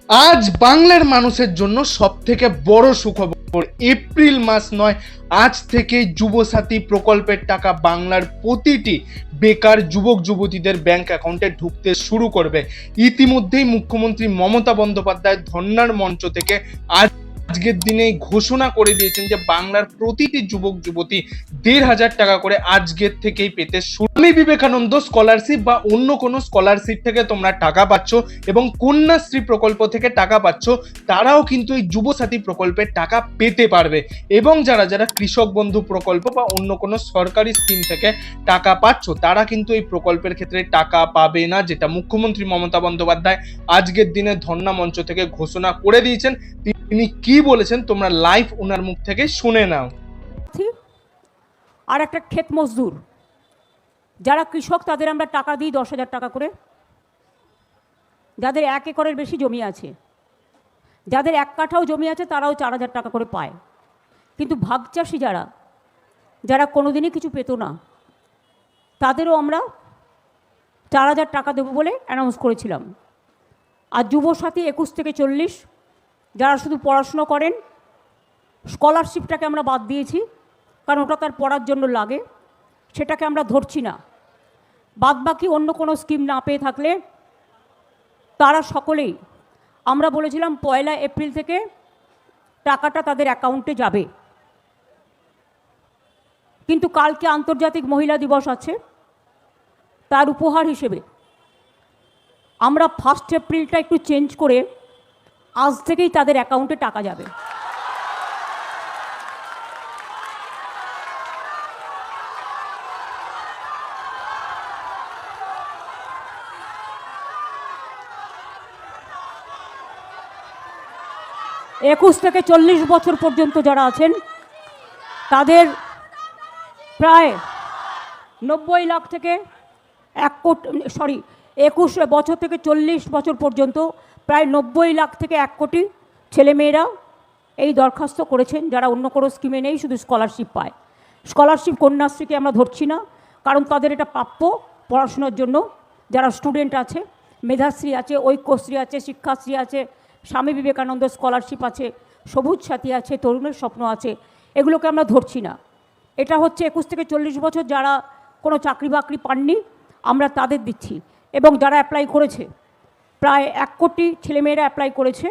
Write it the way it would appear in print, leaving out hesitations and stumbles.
আজ বাংলার মানুষের জন্য সবথেকে বড় সুখবর। এপ্রিল মাস নয়, আজ থেকে যুবসাথী প্রকল্পের টাকা বাংলার প্রতিটি বেকার যুবক যুবতীদের ব্যাংক অ্যাকাউন্টে ঢুকতে শুরু করবে। ইতিমধ্যেই মুখ্যমন্ত্রী মমতা বন্দ্যোপাধ্যায় ধর্নার মঞ্চ থেকে আজকের দিনে ঘোষণা করে দিয়েছেন যে বাংলার প্রতিটি যুবক যুবতী ১,৫০০ টাকা করে আজকের থেকেই পেতে শুরু। স্বামী বিবেকানন্দ স্কলারশিপ বা অন্য কোনো স্কলারশিপ থেকে তোমরা টাকা পাচ্ছ এবং কন্যাশ্রী প্রকল্প থেকে টাকা পাচ্ছ, তারাও কিন্তু এই যুবসাথী প্রকল্পের টাকা পেতে পারবে। এবং যারা যারা কৃষক বন্ধু প্রকল্প বা অন্য কোনো সরকারি স্কিম থেকে টাকা পাচ্ছ, তারা কিন্তু এই প্রকল্পের ক্ষেত্রে টাকা পাবে না, যেটা মুখ্যমন্ত্রী মমতা বন্দ্যোপাধ্যায় আজকের দিনে ধর্ণা মঞ্চ থেকে ঘোষণা করে দিয়েছেন। তিনি কি বলেছেন তোমরা লাইভ ওনার মুখ থেকে শুনে নাও। আর একটা ক্ষেত মজদুর যারা কৃষক, তাদের আমরা টাকা দিই ১০,০০০ টাকা করে। যাদের ১ একরের বেশি জমি আছে, যাদের ১ কাঠাও জমি আছে, তারাও ৪,০০০ টাকা করে পায়। কিন্তু ভাগ চাষি যারা কোনোদিনই কিছু পেত না, তাদেরও আমরা ৪,০০০ টাকা দেবো বলে অ্যানাউন্স করেছিলাম। আর যুবসাথী ২১ থেকে ৪০ যারা শুধু পড়াশুনো করেন, স্কলারশিপটাকে আমরা বাদ দিয়েছি, কারণ ওটা তার পড়ার জন্য লাগে, সেটাকে আমরা ধরছি না। বাদবাকি অন্য কোনো স্কিম না পেয়ে থাকলে তারা সকলেই, আমরা বলেছিলাম ১ এপ্রিল থেকে টাকাটা তাদের অ্যাকাউন্টে যাবে। কিন্তু কালকে আন্তর্জাতিক মহিলা দিবস আছে, তার উপহার হিসেবে আমরা 1 এপ্রিলটা একটু চেঞ্জ করে আজ থেকেই তাদের অ্যাকাউন্টে টাকা যাবে। একুশ থেকে ৪০ বছর পর্যন্ত যারা আছেন, তাদের প্রায় ৯০ লাখ থেকে ২১ বছর থেকে ৪০ বছর পর্যন্ত প্রায় ৯০ লাখ থেকে ১ কোটি ছেলেমেয়েরা এই দরখাস্ত করেছেন, যারা অন্য কোনো স্কিমে নেই, শুধু স্কলারশিপ পায়। স্কলারশিপ কন্যাশ্রীকে আমরা ধরছি না, কারণ তাদের এটা প্রাপ্য পড়াশোনার জন্য। যারা স্টুডেন্ট আছে, মেধাশ্রী আছে, ঐক্যশ্রী আছে, শিক্ষাশ্রী আছে, স্বামী বিবেকানন্দ স্কলারশিপ আছে, সবুজ সাথী আছে, তরুণের স্বপ্ন আছে, এগুলোকে আমরা ধরছি না। এটা হচ্ছে ২১ থেকে ৪০ বছর যারা কোনো চাকরি বাকরি পাননি, আমরা তাদের দিচ্ছি। এবং যারা অ্যাপ্লাই করেছে, প্রায় ১ কোটি ছেলেমেয়েরা অ্যাপ্লাই করেছে।